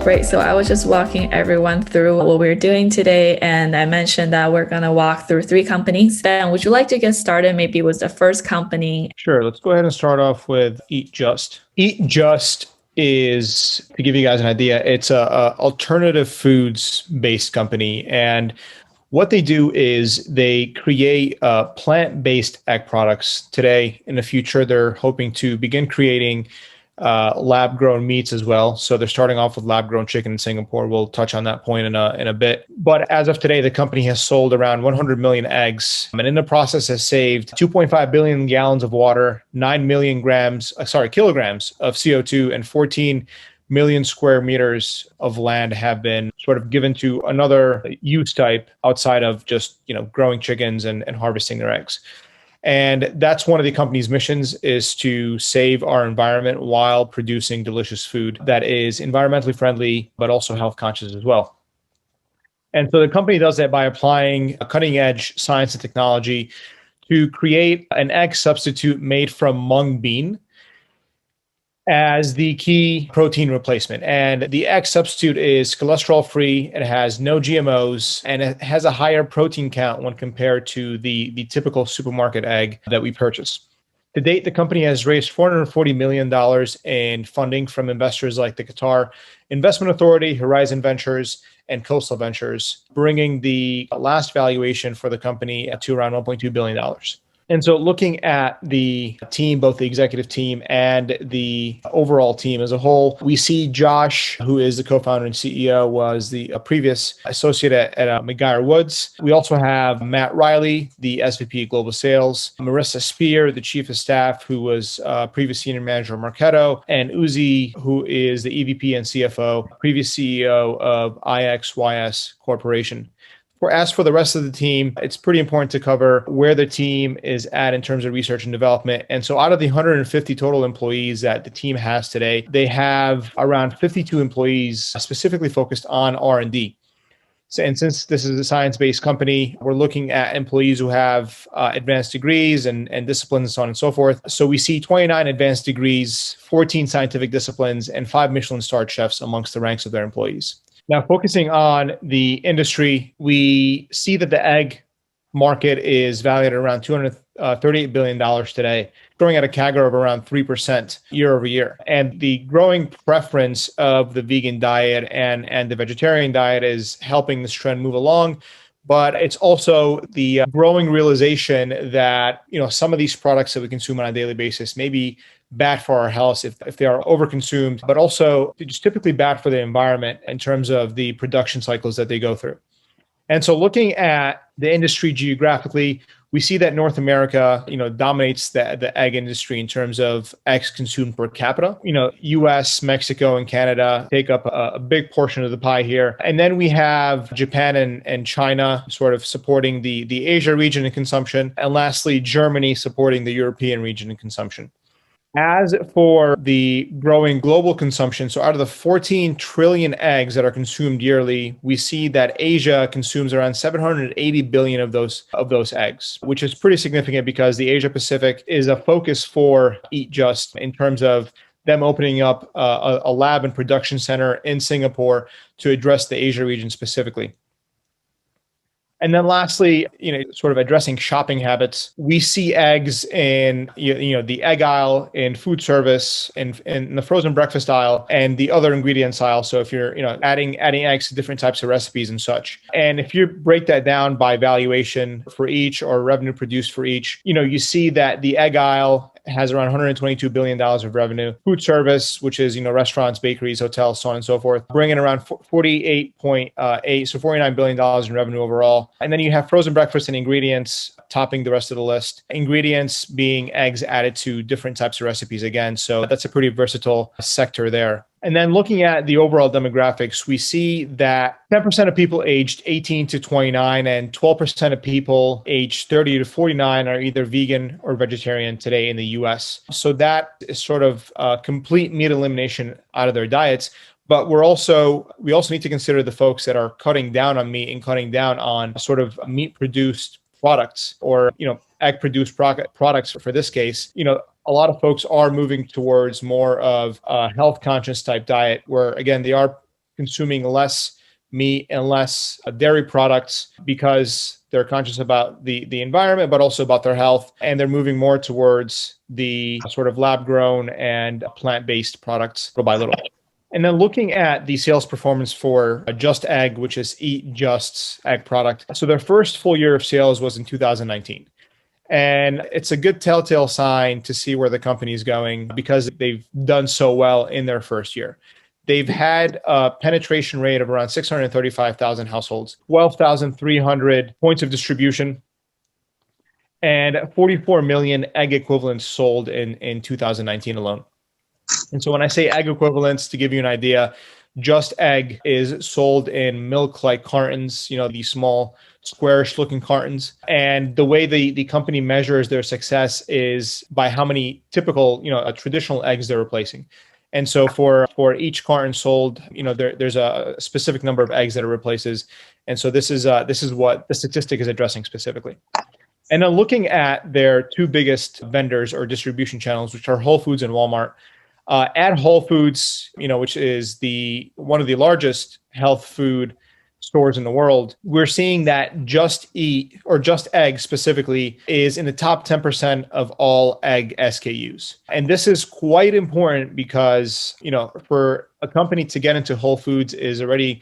Great. So I was just walking everyone through what we're doing today. And I mentioned that we're going to walk through 3 companies. Ben, would you like to get started maybe with the first company? Sure. Let's go ahead and start off with Eat Just. Eat Just is, to give you guys an idea, it's a alternative foods based company. And what they do is they create plant-based egg products. Today, in the future, they're hoping to begin creating lab-grown meats as well. So they're starting off with lab-grown chicken in Singapore. We'll touch on that point in a bit. But as of today, the company has sold around 100 million eggs, and in the process has saved 2.5 billion gallons of water, 9 million kilograms of CO2, and 14 million square meters of land have been sort of given to another use type outside of just, growing chickens and harvesting their eggs. And that's one of the company's missions, is to save our environment while producing delicious food that is environmentally friendly, but also health conscious as well. And so the company does that by applying a cutting edge science and technology to create an egg substitute made from mung bean as the key protein replacement. And the egg substitute is cholesterol free, it has no GMOs, and it has a higher protein count when compared to the typical supermarket egg that we purchase. To date, the company has raised $440 million in funding from investors like the Qatar Investment Authority, Horizon Ventures, and Coastal Ventures, bringing the last valuation for the company to around $1.2 billion. And so looking at the team, both the executive team and the overall team as a whole, we see Josh, who is the co-founder and CEO, was the previous associate at McGuire Woods. We also have Matt Riley, the SVP Global Sales, Marissa Spear, the Chief of Staff, who was previous Senior Manager of Marketo, and Uzi, who is the EVP and CFO, previous CEO of IXYS Corporation. As for the rest of the team, it's pretty important to cover where the team is at in terms of research and development. And so out of the 150 total employees that the team has today, they have around 52 employees specifically focused on R&D. And since this is a science-based company, we're looking at employees who have advanced degrees and disciplines and so on and so forth. So we see 29 advanced degrees, 14 scientific disciplines, and 5 Michelin-starred chefs amongst the ranks of their employees. Now, focusing on the industry, we see that the egg market is valued at around $238 billion today, growing at a CAGR of around 3% year over year. And the growing preference of the vegan diet and the vegetarian diet is helping this trend move along. But it's also the growing realization that, some of these products that we consume on a daily basis may be bad for our health if they are overconsumed, but also just typically bad for the environment in terms of the production cycles that they go through. And so looking at the industry geographically, we see that North America, dominates the egg industry in terms of eggs consumed per capita. US, Mexico, and Canada take up a big portion of the pie here. And then we have Japan and China sort of supporting the Asia region in consumption. And lastly, Germany supporting the European region in consumption. As for the growing global consumption, so out of the 14 trillion eggs that are consumed yearly, we see that Asia consumes around 780 billion of those eggs, which is pretty significant because the Asia Pacific is a focus for Eat Just in terms of them opening up a lab and production center in Singapore to address the Asia region specifically. And then lastly, sort of addressing shopping habits, we see eggs in, the egg aisle, in food service, in the frozen breakfast aisle, and the other ingredients aisle. So if you're, adding eggs to different types of recipes and such. And if you break that down by valuation for each or revenue produced for each, you see that the egg aisle has around $122 billion of revenue. Food service, which is, restaurants, bakeries, hotels, so on and so forth, bringing around 48.8, so $49 billion in revenue overall. And then you have frozen breakfast and ingredients topping the rest of the list. Ingredients being eggs added to different types of recipes again. So that's a pretty versatile sector there. And then looking at the overall demographics, we see that 10% of people aged 18 to 29 and 12% of people aged 30 to 49 are either vegan or vegetarian today in the US. So that is sort of complete meat elimination out of their diets. But we also need to consider the folks that are cutting down on meat and cutting down on sort of meat produced products or, egg produced products for this case. A lot of folks are moving towards more of a health conscious type diet where, again, they are consuming less meat and less dairy products because they're conscious about the environment, but also about their health. And they're moving more towards the sort of lab grown and plant-based products little by little. And then looking at the sales performance for Just Egg, which is Eat Just's egg product. So their first full year of sales was in 2019. And it's a good telltale sign to see where the company is going because they've done so well in their first year. They've had a penetration rate of around 635,000 households, 12,300 points of distribution, and 44 million egg equivalents sold in 2019 alone. And so when I say egg equivalents, to give you an idea, Just Egg is sold in milk-like cartons, these small squarish looking cartons. And the way the company measures their success is by how many typical, traditional eggs they're replacing. And so for each carton sold, there's a specific number of eggs that it replaces. And so this is what the statistic is addressing specifically. And then looking at their two biggest vendors or distribution channels, which are Whole Foods and Walmart. At Whole Foods, which is one of the largest health food stores in the world, we're seeing that Just Eat or Just Egg specifically is in the top 10% of all egg SKUs. And this is quite important because, for a company to get into Whole Foods is already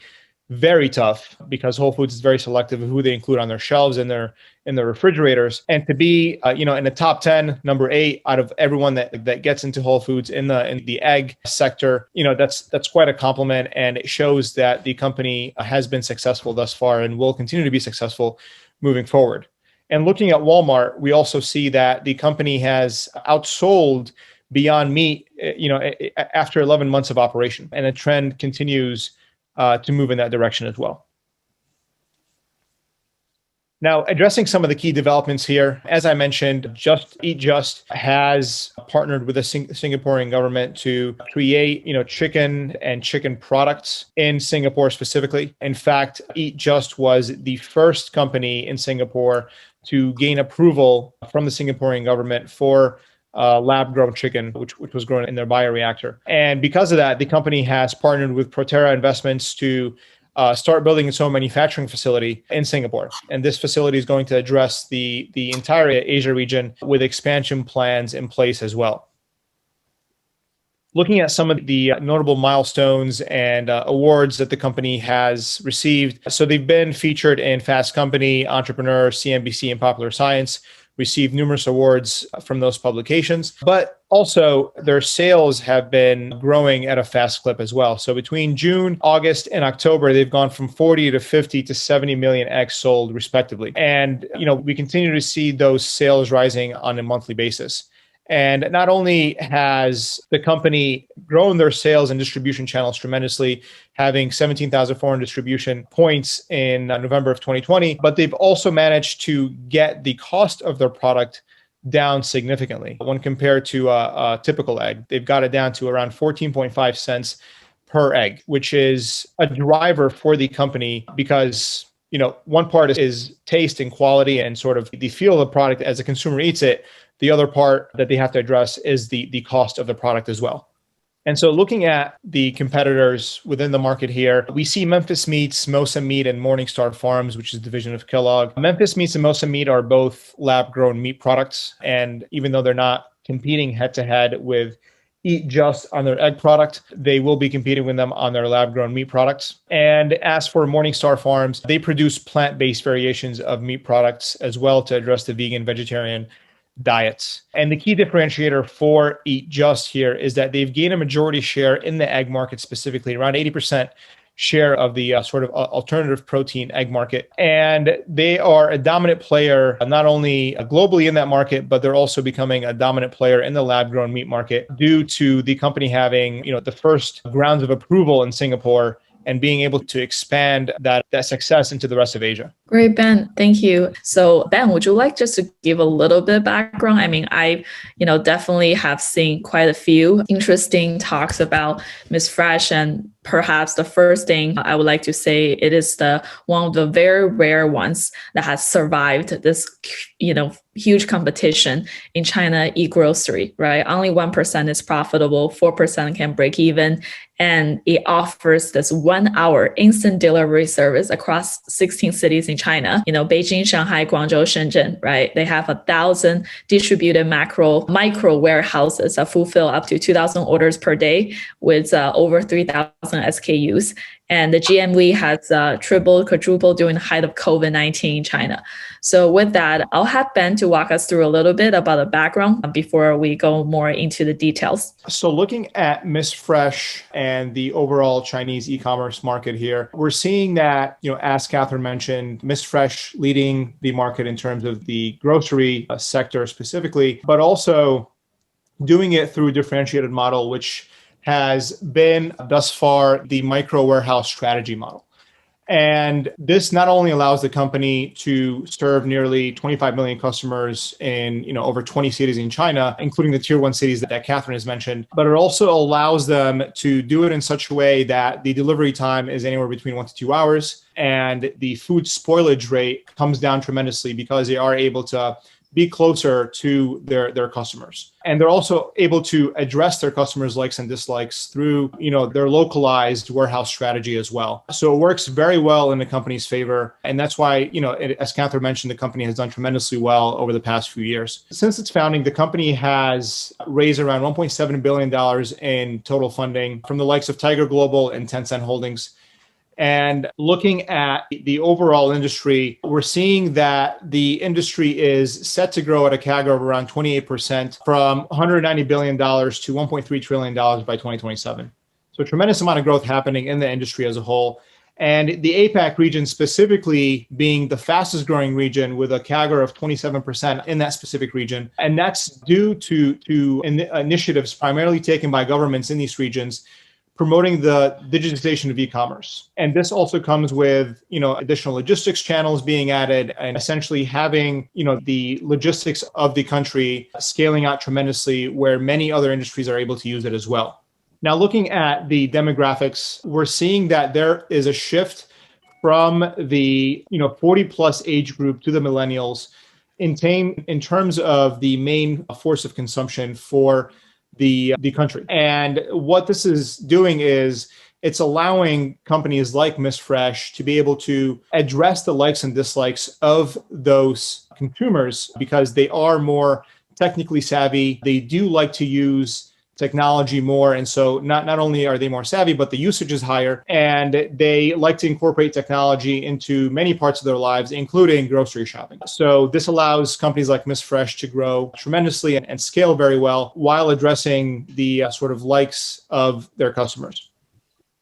very tough because Whole Foods is very selective of who they include on their shelves and their refrigerators. And to be in the top 10, number 8 out of everyone that gets into Whole Foods in the egg sector, that's quite a compliment, and it shows that the company has been successful thus far and will continue to be successful moving forward. And looking at Walmart, we also see that the company has outsold Beyond Meat, after 11 months of operation, and the trend continues to move in that direction as well. Now, addressing some of the key developments here, as I mentioned, Eat Just has partnered with the Singaporean government to create, chicken and chicken products in Singapore specifically. In fact, Eat Just was the first company in Singapore to gain approval from the Singaporean government for lab-grown chicken, which was grown in their bioreactor. And because of that, the company has partnered with Proterra Investments to start building its own manufacturing facility in Singapore. And this facility is going to address the entire Asia region with expansion plans in place as well. Looking at some of the notable milestones and awards that the company has received. So they've been featured in Fast Company, Entrepreneur, CNBC, and Popular Science, received numerous awards from those publications, but also their sales have been growing at a fast clip as well. So between June, August, and October, they've gone from 40 to 50 to 70 million eggs sold respectively. And, we continue to see those sales rising on a monthly basis. And not only has the company grown their sales and distribution channels tremendously, having 17,400 distribution points in November of 2020, but they've also managed to get the cost of their product down significantly when compared to a typical egg. They've got it down to around 14.5 cents per egg, which is a driver for the company because one part is taste and quality and sort of the feel of the product as a consumer eats it. The other part that they have to address is the cost of the product as well. And so looking at the competitors within the market here, we see Memphis Meats, Mosa Meat, and Morningstar Farms, which is a division of Kellogg. Memphis Meats and Mosa Meat are both lab-grown meat products. And even though they're not competing head-to-head with Eat Just on their egg product, they will be competing with them on their lab-grown meat products. And as for Morningstar Farms, they produce plant-based variations of meat products as well to address the vegan, vegetarian diets. And the key differentiator for Eat Just here is that they've gained a majority share in the egg market, specifically around 80% share of the sort of alternative protein egg market. And they are a dominant player, not only globally in that market, but they're also becoming a dominant player in the lab-grown meat market due to the company having, the first grounds of approval in Singapore and being able to expand that success into the rest of Asia. Great, Ben. Thank you. So, Ben, would you like just to give a little bit of background? I mean, I, definitely have seen quite a few interesting talks about MissFresh, and perhaps the first thing I would like to say, it is the one of the very rare ones that has survived this, huge competition in China e-grocery, right? Only 1% is profitable, 4% can break even, and it offers this 1 hour instant delivery service across 16 cities in China. Beijing, Shanghai, Guangzhou, Shenzhen, right? They have 1,000 distributed micro warehouses that fulfill up to 2,000 orders per day with over 3,000 SKUs. And the GMV has tripled, quadrupled during the height of COVID-19 in China. So with that, I'll have Ben to walk us through a little bit about the background before we go more into the details. So looking at MissFresh and the overall Chinese e-commerce market here, we're seeing that, as Catherine mentioned, MissFresh leading the market in terms of the grocery sector specifically, but also doing it through a differentiated model, which has been thus far the micro warehouse strategy model. And this not only allows the company to serve nearly 25 million customers in over 20 cities in China, including the tier 1 cities that Catherine has mentioned, but it also allows them to do it in such a way that the delivery time is anywhere between 1 to 2 hours, and the food spoilage rate comes down tremendously because they are able to be closer to their customers. And they're also able to address their customers' likes and dislikes through, their localized warehouse strategy as well. So it works very well in the company's favor. And that's why, as Catherine mentioned, the company has done tremendously well over the past few years. Since its founding, the company has raised around $1.7 billion in total funding from the likes of Tiger Global and Tencent Holdings. And looking at the overall industry, we're seeing that the industry is set to grow at a CAGR of around 28% from $190 billion to $1.3 trillion by 2027. So a tremendous amount of growth happening in the industry as a whole. And the APAC region specifically being the fastest growing region with a CAGR of 27% in that specific region. And that's due to initiatives primarily taken by governments in these regions promoting the digitization of e-commerce. And this also comes with, additional logistics channels being added and essentially having, the logistics of the country scaling out tremendously where many other industries are able to use it as well. Now, looking at the demographics, we're seeing that there is a shift from the, 40 plus age group to the millennials in terms of the main force of consumption for the country. And what this is doing is it's allowing companies like MissFresh to be able to address the likes and dislikes of those consumers because they are more technically savvy. They do like to use technology more. And so not only are they more savvy, but the usage is higher. And they like to incorporate technology into many parts of their lives, including grocery shopping. So this allows companies like MissFresh to grow tremendously and scale very well while addressing the sort of likes of their customers.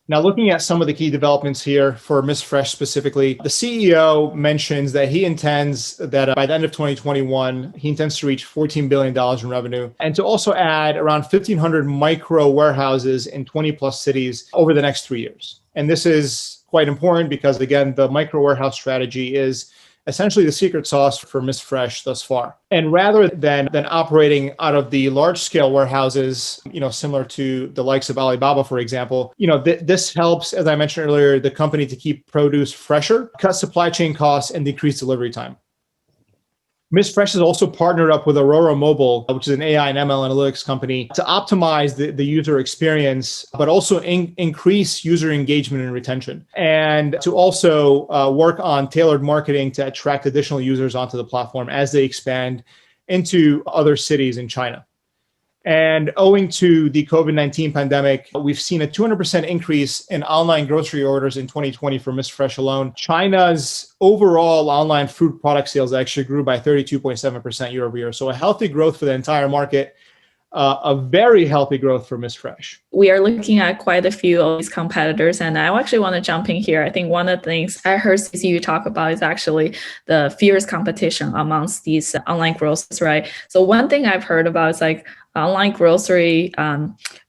Now, looking at some of the key developments here for MissFresh specifically, the CEO mentions that he intends that by the end of 2021, he intends to reach $14 billion in revenue and to also add around 1,500 micro warehouses in 20 plus cities over the next 3 years. And this is quite important because, again, the micro warehouse strategy is essentially the secret sauce for MissFresh thus far. And rather than operating out of the large-scale warehouses, similar to the likes of Alibaba, for example, this helps, as I mentioned earlier, the company to keep produce fresher, cut supply chain costs, and decrease delivery time. MissFresh has also partnered up with Aurora Mobile, which is an AI and ML analytics company, to optimize the user experience, but also increase user engagement and retention, and to also work on tailored marketing to attract additional users onto the platform as they expand into other cities in China. And owing to the COVID-19 pandemic, we've seen a 200% increase in online grocery orders in 2020 for MissFresh alone. China's overall online food product sales actually grew by 32.7% year over year. So a healthy growth for the entire market, a very healthy growth for MissFresh. We are looking at quite a few of these competitors, and I actually want to jump in here. I think one of the things I heard you talk about is actually the fierce competition amongst these online grocers, right? So one thing I've heard about is like online grocery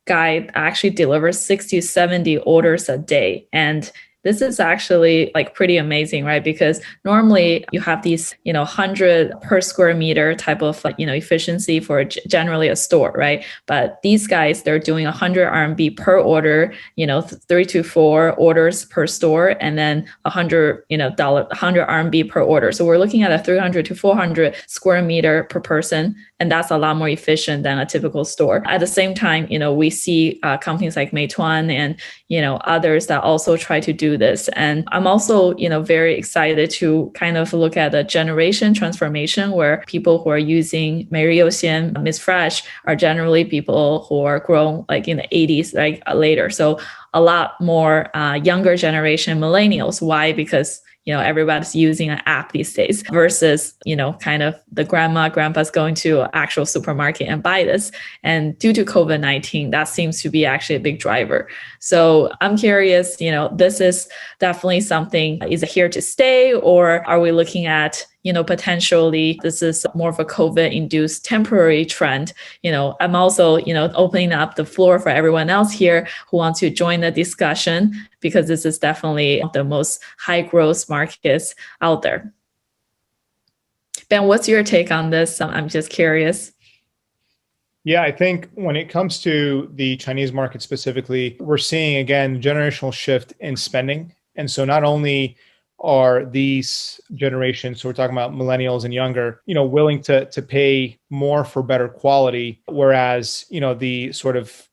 guide actually delivers 60 to 70 orders a day. And this is actually like pretty amazing, right? Because normally you have these, 100 per square meter type of, efficiency for generally a store, right? But these guys, they're doing 100 RMB per order, 3 to 4 orders per store, and then 100, 100 RMB per order. So we're looking at a 300 to 400 square meter per person, and that's a lot more efficient than a typical store. At the same time, we see companies like Meituan and others that also try to do this. And I'm also very excited to kind of look at the generation transformation, where people who are using Meiriuxian, MissFresh are generally people who are grown like in the 80s, like later. So a lot more younger generation millennials. Why? Because everybody's using an app these days versus, kind of the grandpa's going to an actual supermarket and buy this. And due to COVID-19, that seems to be actually a big driver. So I'm curious, this is definitely something, is it here to stay, or are we looking at, potentially this is more of a COVID-induced temporary trend? I'm also, opening up the floor for everyone else here who wants to join the discussion, because this is definitely the most high growth markets out there. Ben, what's your take on this? I'm just curious. Yeah, I think when it comes to the Chinese market specifically, we're seeing, again, generational shift in spending. And so not only are these generations, so we're talking about millennials and younger, willing to pay more for better quality, whereas, the sort of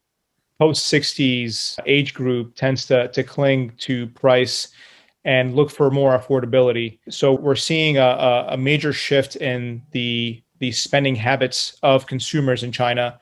post-60s age group tends to cling to price and look for more affordability. So we're seeing a major shift in the spending habits of consumers in China.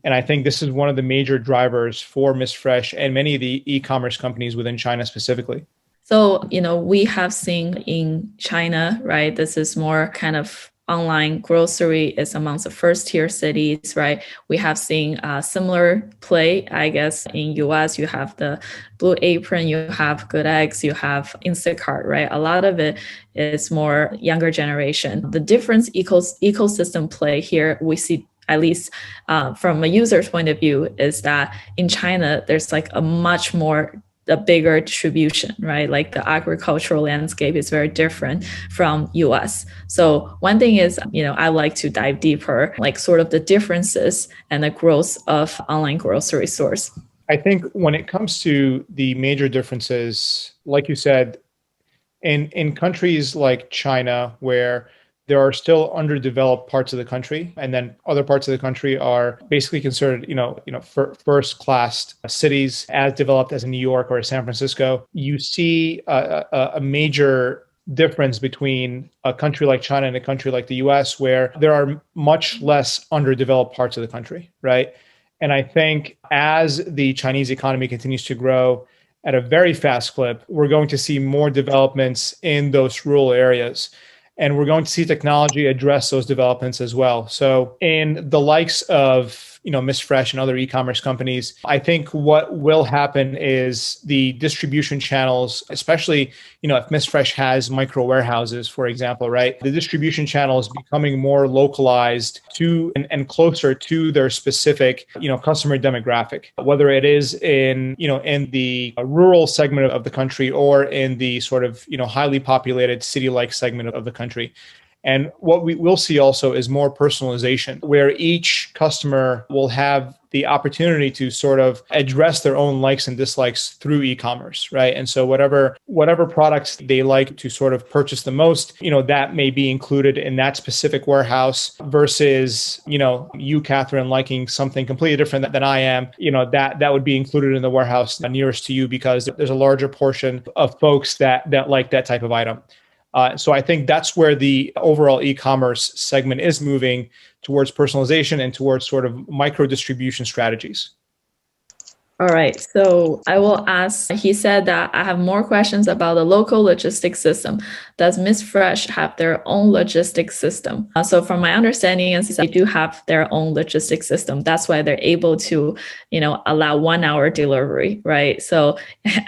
And I think this is one of the major drivers for MissFresh and many of the e-commerce companies within China specifically. So, we have seen in China, right, this is more kind of online grocery is amongst the first tier cities, right? We have seen a similar play, I guess, in US. You have the Blue Apron, you have Good Eggs, you have Instacart, right? A lot of it is more younger generation. The difference ecosystem play here, we see at least from a user's point of view, is that in China, there's like a bigger distribution, right? Like the agricultural landscape is very different from US. So one thing is, I like to dive deeper, like sort of the differences and the growth of online grocery stores. I think when it comes to the major differences, like you said, in countries like China, where there are still underdeveloped parts of the country, and then other parts of the country are basically considered, first-class cities as developed as in New York or San Francisco. You see a major difference between a country like China and a country like the US, where there are much less underdeveloped parts of the country, right? And I think as the Chinese economy continues to grow at a very fast clip, we're going to see more developments in those rural areas. And we're going to see technology address those developments as well. So in the likes of, MissFresh and other e-commerce companies, I think what will happen is the distribution channels, especially, if MissFresh has micro warehouses, for example, right? The distribution channel is becoming more localized to and closer to their specific, customer demographic, whether it is in the rural segment of the country or in the sort of, highly populated city-like segment of the country. And what we will see also is more personalization, where each customer will have the opportunity to sort of address their own likes and dislikes through e-commerce, right? And so whatever products they like to sort of purchase the most, that may be included in that specific warehouse versus, you, Catherine, liking something completely different than I am, that would be included in the warehouse nearest to you because there's a larger portion of folks that like that type of item. So I think that's where the overall e-commerce segment is moving towards personalization and towards sort of micro distribution strategies. All right. So I will ask, he said that I have more questions about the local logistics system. Does MissFresh have their own logistics system? So from my understanding is they do have their own logistics system. That's why they're able to, allow 1 hour delivery, right? So,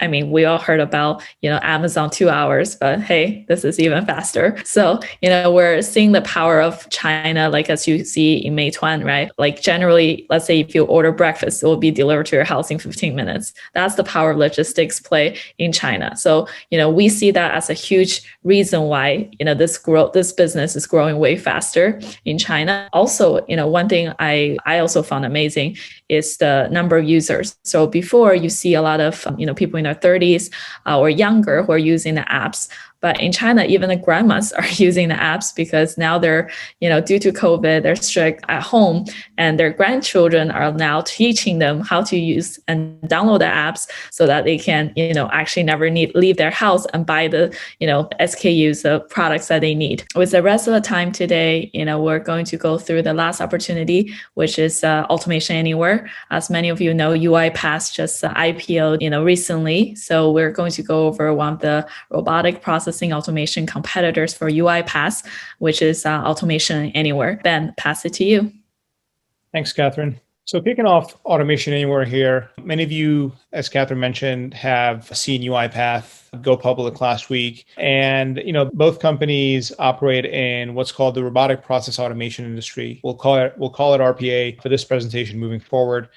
I mean, we all heard about, Amazon 2 hours, but hey, this is even faster. So, we're seeing the power of China, like as you see in Meituan, right? Like generally, let's say if you order breakfast, it will be delivered to your house in in 15 minutes. That's the power of logistics play in China. So, we see that as a huge reason why, this business is growing way faster in China. Also, one thing I also found amazing is the number of users. So before, you see a lot of, people in their 30s or younger who are using the apps. But in China, even the grandmas are using the apps because now they're, due to COVID, they're strict at home, and their grandchildren are now teaching them how to use and download the apps so that they can, actually never leave their house and buy the, SKUs, the products that they need. With the rest of the time today, we're going to go through the last opportunity, which is Automation Anywhere. As many of you know, UiPath just IPO'd, recently. So we're going to go over one of the robotic processing automation competitors for UiPath, which is Automation Anywhere. Ben, pass it to you. Thanks, Catherine. So kicking off Automation Anywhere here, many of you, as Catherine mentioned, have seen UiPath go public last week. And, both companies operate in what's called the robotic process automation industry. We'll call it RPA for this presentation moving forward.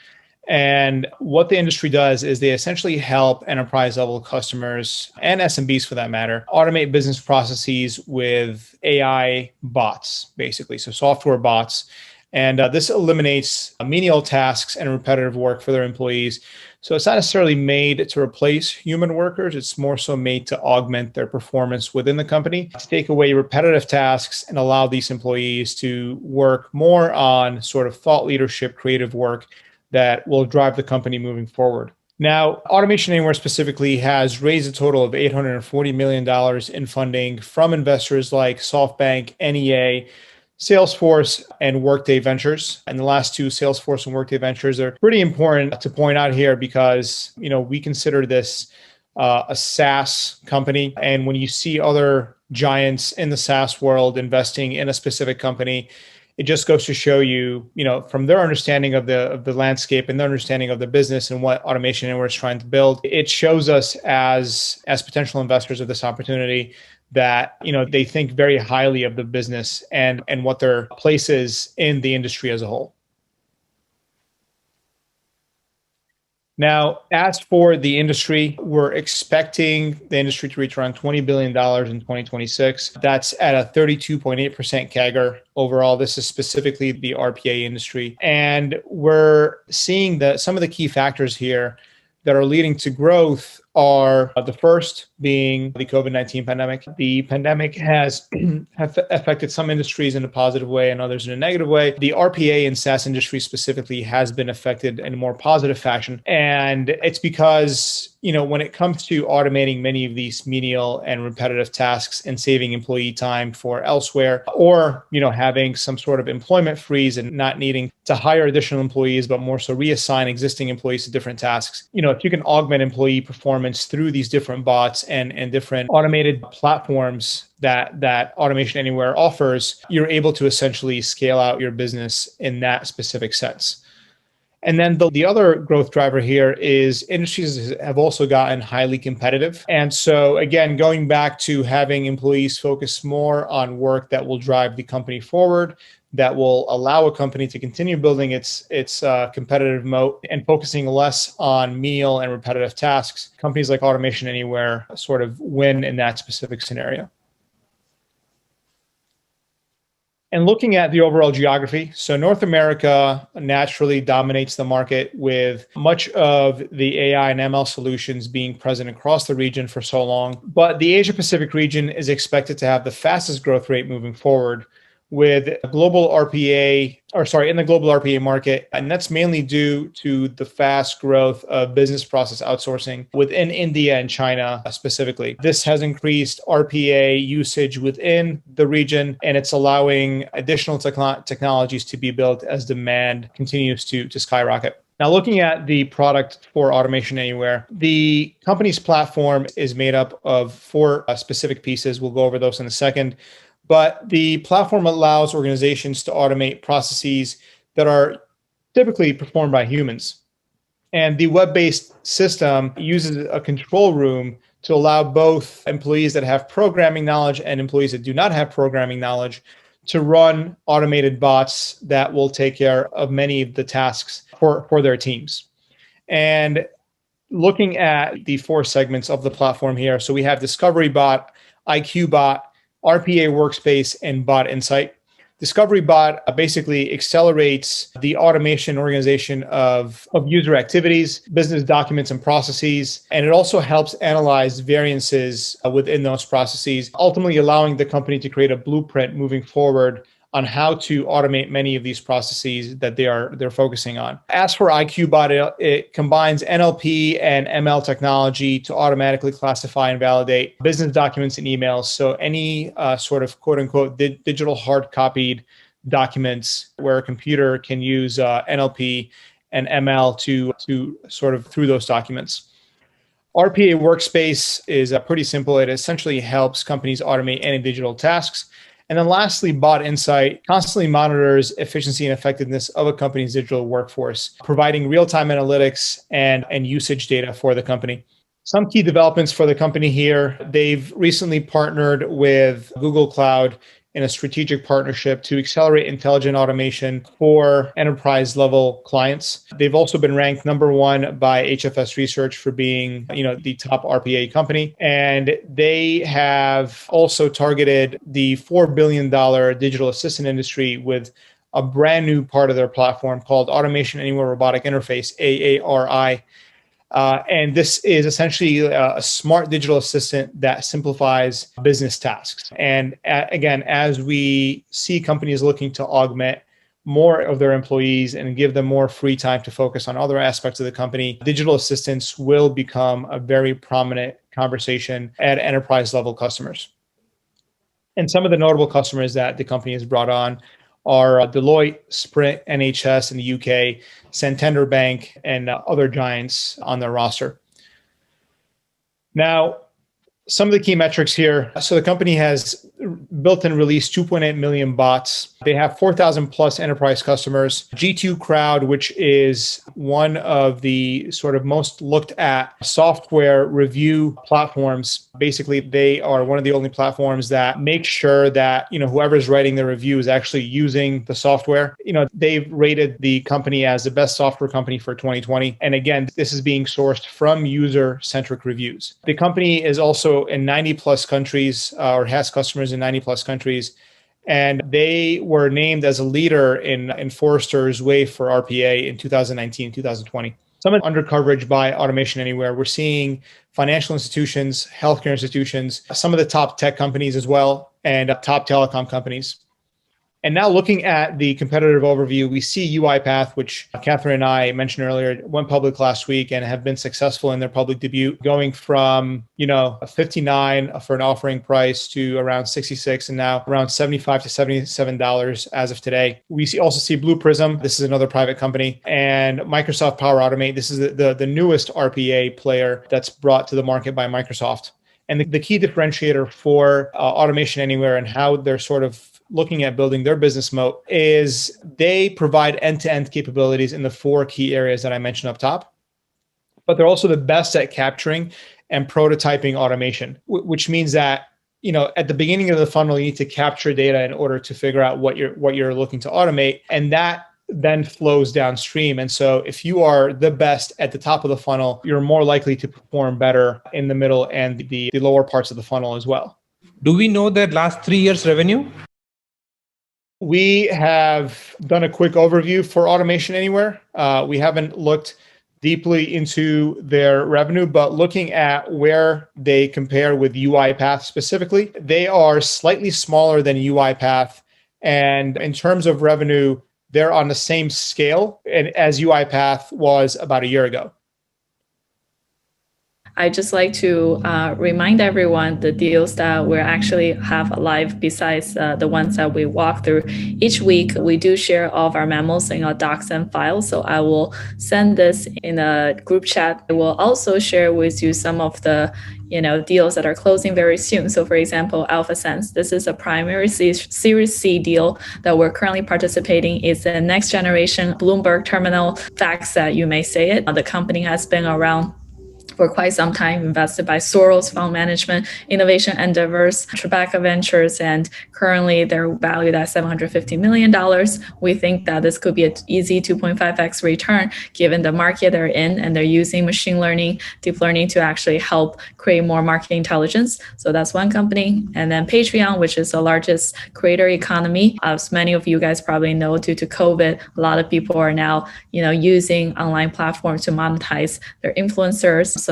And what the industry does is they essentially help enterprise level customers and SMBs for that matter, automate business processes with AI bots, basically. So software bots. And this eliminates menial tasks and repetitive work for their employees. So it's not necessarily made to replace human workers. It's more so made to augment their performance within the company, to take away repetitive tasks and allow these employees to work more on sort of thought leadership, creative work that will drive the company moving forward. Now, Automation Anywhere specifically has raised a total of $840 million in funding from investors like SoftBank, NEA, Salesforce, and Workday Ventures. And the last two, Salesforce and Workday Ventures, are pretty important to point out here because, we consider this a SaaS company. And when you see other giants in the SaaS world investing in a specific company, it just goes to show you, from their understanding of the landscape and their understanding of the business and what Automation Anywhere is trying to build, it shows us as potential investors of this opportunity that, they think very highly of the business and what their place is in the industry as a whole. Now, as for the industry, we're expecting the industry to reach around $20 billion in 2026. That's at a 32.8% CAGR overall. This is specifically the RPA industry. And we're seeing that some of the key factors here that are leading to growth are the first being the COVID-19 pandemic. The pandemic has affected some industries in a positive way and others in a negative way. The RPA and SaaS industry specifically has been affected in a more positive fashion. And it's because, when it comes to automating many of these menial and repetitive tasks and saving employee time for elsewhere, or, having some sort of employment freeze and not needing to hire additional employees, but more so reassign existing employees to different tasks. If you can augment employee performance through these different bots and different automated platforms that Automation Anywhere offers, you're able to essentially scale out your business in that specific sense. And then the other growth driver here is industries have also gotten highly competitive. And so again, going back to having employees focus more on work that will drive the company forward, that will allow a company to continue building its competitive moat and focusing less on menial and repetitive tasks, companies like Automation Anywhere sort of win in that specific scenario. And looking at the overall geography, so North America naturally dominates the market with much of the AI and ML solutions being present across the region for so long. But the Asia Pacific region is expected to have the fastest growth rate moving forward, with in the global RPA market. And that's mainly due to the fast growth of business process outsourcing within India and China specifically. This has increased RPA usage within the region, and it's allowing additional technologies to be built as demand continues to skyrocket. Now, looking at the product for Automation Anywhere, the company's platform is made up of four specific pieces. We'll go over those in a second. But the platform allows organizations to automate processes that are typically performed by humans. And the web-based system uses a control room to allow both employees that have programming knowledge and employees that do not have programming knowledge to run automated bots that will take care of many of the tasks for their teams. And looking at the four segments of the platform here, so we have Discovery Bot, IQ Bot, RPA Workspace, and Bot Insight. Discovery Bot basically accelerates the automation organization of user activities, business documents, and processes. And it also helps analyze variances within those processes, ultimately allowing the company to create a blueprint moving forward on how to automate many of these processes that they're focusing on. As for IQBot, it combines NLP and ML technology to automatically classify and validate business documents and emails. So any sort of quote unquote digital hard copied documents where a computer can use NLP and ML to sort of through those documents. RPA Workspace is pretty simple. It essentially helps companies automate any digital tasks. And then lastly, Bot Insight constantly monitors efficiency and effectiveness of a company's digital workforce, providing real-time analytics and usage data for the company. Some key developments for the company here. They've recently partnered with Google Cloud in a strategic partnership to accelerate intelligent automation for enterprise level clients. They've also been ranked number one by HFS Research for being, the top RPA company. And they have also targeted the $4 billion digital assistant industry with a brand new part of their platform called Automation Anywhere Robotic Interface, AARI. And this is essentially a smart digital assistant that simplifies business tasks. And again, as we see companies looking to augment more of their employees and give them more free time to focus on other aspects of the company, digital assistants will become a very prominent conversation at enterprise level customers. And some of the notable customers that the company has brought on are Deloitte, Sprint, NHS in the UK, Santander Bank, and other giants on their roster. Now, some of the key metrics here. So the company has built and released 2.8 million bots. They have 4,000 plus enterprise customers. G2 Crowd, which is one of the sort of most looked at software review platforms. Basically, they are one of the only platforms that make sure that, whoever's writing the review is actually using the software. They've rated the company as the best software company for 2020. And again, this is being sourced from user-centric reviews. The company is also in 90 plus countries or has customers in 90 plus countries. And they were named as a leader in Forrester's Wave for RPA in 2019, 2020. Some of the under coverage by Automation Anywhere, we're seeing financial institutions, healthcare institutions, some of the top tech companies as well, and top telecom companies. And now looking at the competitive overview, we see UiPath, which Catherine and I mentioned earlier, went public last week and have been successful in their public debut, going from, a 59 for an offering price to around 66 and now around $75 to $77 as of today. We also see Blue Prism. This is another private company, and Microsoft Power Automate. This is the newest RPA player that's brought to the market by Microsoft. And the key differentiator for Automation Anywhere and how they're sort of looking at building their business moat is they provide end-to-end capabilities in the four key areas that I mentioned up top. But they're also the best at capturing and prototyping automation, which means that, at the beginning of the funnel, you need to capture data in order to figure out what you're looking to automate. And that then flows downstream. And so if you are the best at the top of the funnel, you're more likely to perform better in the middle and the lower parts of the funnel as well. Do we know their last 3 years revenue? We have done a quick overview for Automation Anywhere. We haven't looked deeply into their revenue, but looking at where they compare with UiPath specifically, they are slightly smaller than UiPath. And in terms of revenue, they're on the same scale as UiPath was about a year ago. I just like to remind everyone the deals that we actually have live besides the ones that we walk through. Each week, we do share all of our memos in our docs and files. So I will send this in a group chat. I will also share with you some of the deals that are closing very soon. So for example, AlphaSense, this is a primary Series C deal that we're currently participating. It's a next generation Bloomberg terminal fax that you may say it. The company has been around for quite some time, invested by Soros Fund Management, Innovation Endeavors, Robotic Ventures, and currently they're valued at $750 million. We think that this could be an easy 2.5x return given the market they're in, and they're using machine learning, deep learning to actually help create more market intelligence. So that's one company. And then Patreon, which is the largest creator economy. As many of you guys probably know, due to COVID, a lot of people are now, using online platforms to monetize their influencers. So,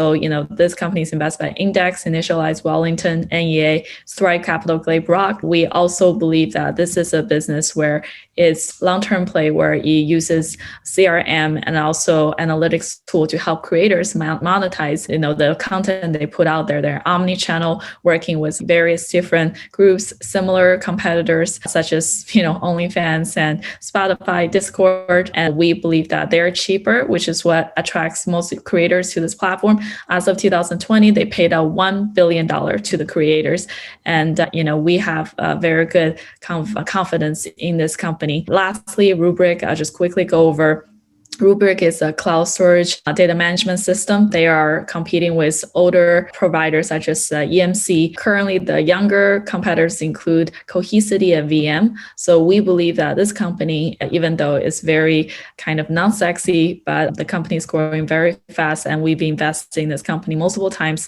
this company is invested by Index, Initialize, Wellington, NEA, Thrive Capital, Glabe Rock. We also believe that this is a business where it's long-term play, where it uses CRM and also analytics tool to help creators monetize, the content they put out there. They're omni-channel, working with various different groups, similar competitors such as, OnlyFans and Spotify, Discord. And we believe that they're cheaper, which is what attracts most creators to this platform. As of 2020, they paid out $1 billion to the creators. And, we have a very good confidence in this company. Lastly, Rubrik, I'll just quickly go over. Rubrik is a cloud storage data management system. They are competing with older providers such as EMC. Currently, the younger competitors include Cohesity and VM. So we believe that this company, even though it's very kind of non-sexy, but the company is growing very fast, and we've been investing in this company multiple times.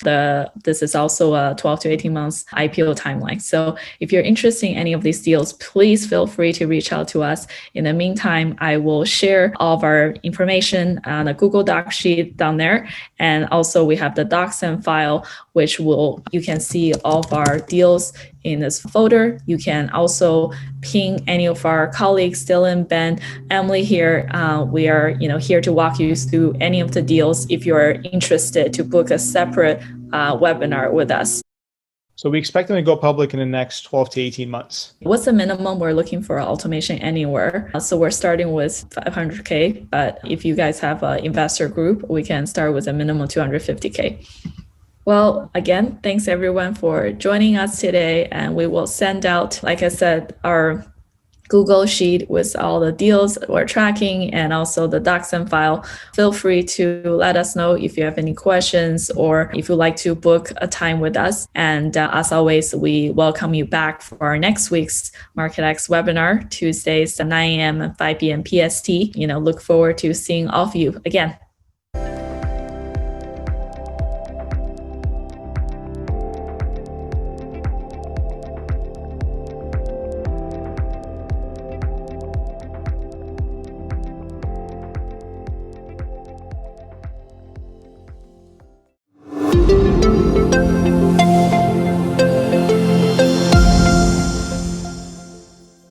This is also a 12 to 18 months IPO timeline. So if you're interested in any of these deals, please feel free to reach out to us. In the meantime, I will share all of our information on a Google Doc sheet down there. And also we have the DocSend file, which you can see all of our deals in this folder. You can also ping any of our colleagues, Dylan, Ben, Emily here. We are here to walk you through any of the deals if you're interested to book a separate webinar with us. So we expect them to go public in the next 12 to 18 months. What's the minimum we're looking for Automation Anywhere? So we're starting with 500K, but if you guys have an investor group, we can start with a minimum 250K. Well, again, thanks everyone for joining us today. And we will send out, like I said, our Google Sheet with all the deals we're tracking and also the DocSend file. Feel free to let us know if you have any questions or if you'd like to book a time with us. And as always, we welcome you back for our next week's MarketX webinar, Tuesdays at 9 a.m. and 5 p.m. PST. Look forward to seeing all of you again.